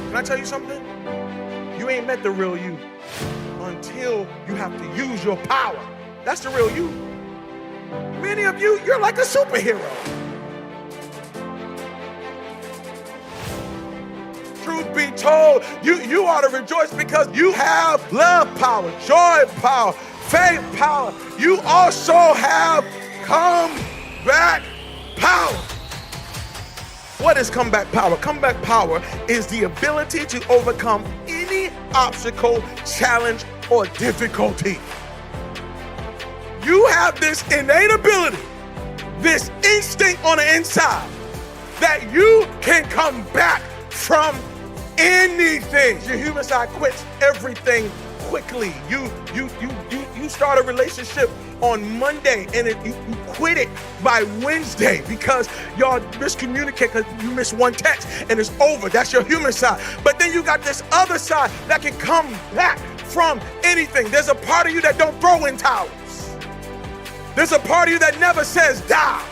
Can I tell you something? You ain't met the real you until you have to use your power. That's the real you. Many of you, you're like a superhero. Truth be told, you ought to rejoice because you have love power, joy power, faith power. You also have comeback power. What is comeback power? Comeback power is the ability to overcome any obstacle, challenge, or difficulty. You have this innate ability, this instinct on the inside that you can come back from anything. Your human side quits everything quickly. You start a relationship on Monday and you quit it by Wednesday because y'all miscommunicate because you missed one text and it's over. That's your human side. But then you got this other side that can come back from anything. There's a part of you that don't throw in towels. There's a part of you that never says die.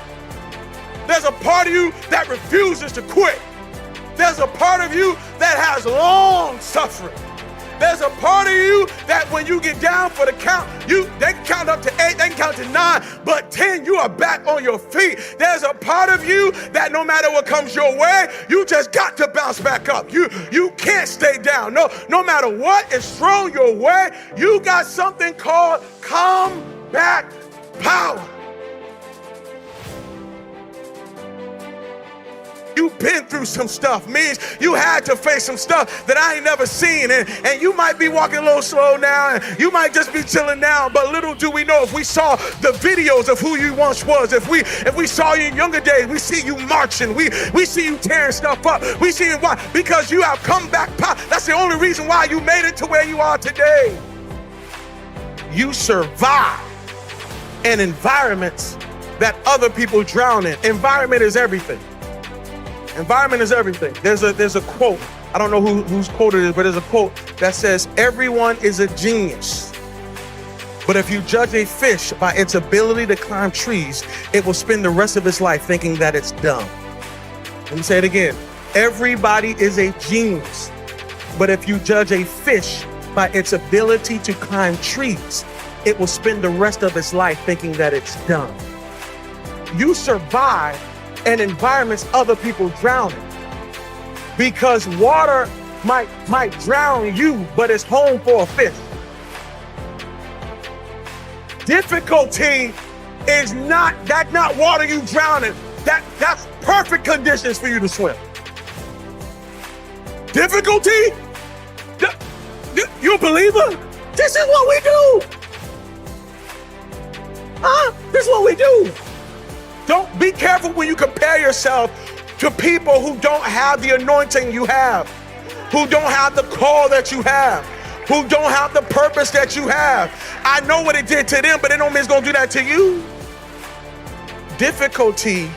There's a part of you that refuses to quit. There's a part of you that has long suffering. There's a part of you that when you get down for the count, they can count up to 8, they can count to 9, but 10, you are back on your feet. There's a part of you that no matter what comes your way, you just got to bounce back up. You can't stay down. No matter what is thrown your way, you got something called comeback power. You've been through some stuff, means you had to face some stuff that I ain't never seen, and you might be walking a little slow now, and you might just be chilling now, but little do we know, if we saw the videos of who you once was, if we saw you in younger days, we see you marching, we see you tearing stuff up, we see you, why? Because you have come back power. That's the only reason why you made it to where you are today. You survive in environments that other people drown in. Environment is everything. Environment is everything. There's a quote. I don't know whose quote it is, but there's a quote that says, everyone is a genius. But if you judge a fish by its ability to climb trees, it will spend the rest of its life thinking that it's dumb. Let me say it again. Everybody is a genius. But if you judge a fish by its ability to climb trees, it will spend the rest of its life thinking that it's dumb. You survive in environments other people drown in. Because water might drown you, but it's home for a fish. Difficulty is not water you drown in. That's perfect conditions for you to swim. Difficulty? You a believer? This is what we do. This is what we do. Don't be careful when you compare yourself to people who don't have the anointing you have, who don't have the call that you have, who don't have the purpose that you have. I know what it did to them, but it don't mean it's gonna do that to you. Difficulty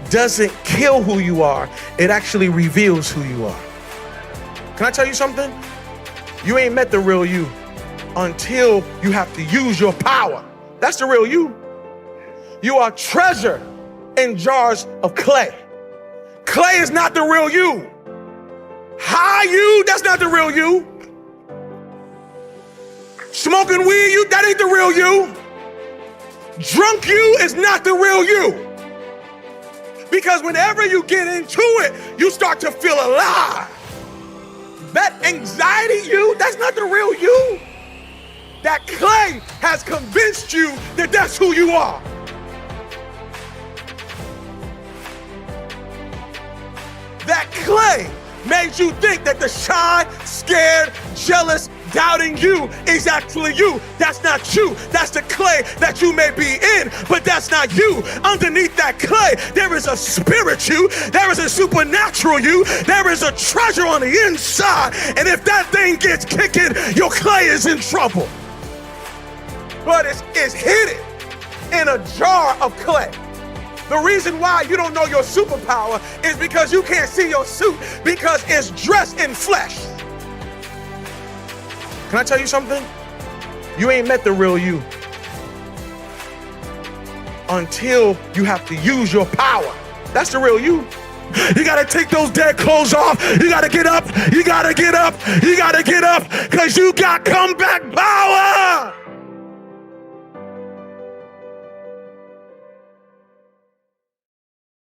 doesn't kill who you are. It actually reveals who you are. Can I tell you something? You ain't met the real you until you have to use your power. That's the real you. You are treasure in jars of clay. Clay is not the real you. High you, that's not the real you. Smoking weed, that ain't the real you. Drunk you is not the real you. Because whenever you get into it, you start to feel alive. That anxiety you, that's not the real you. That clay has convinced you that that's who you are. That clay made you think that the shy, scared, jealous, doubting you is actually you. That's not you. That's the clay that you may be in, but that's not you. Underneath that clay, there is a spirit you. There is a supernatural you. There is a treasure on the inside. And if that thing gets kicking, your clay is in trouble. But it's hidden in a jar of clay. The reason why you don't know your superpower is because you can't see your suit because it's dressed in flesh. Can I tell you something? You ain't met the real you until you have to use your power. That's the real you. You got to take those dead clothes off. You got to get up. You got to get up. You got to get up because you got comeback power.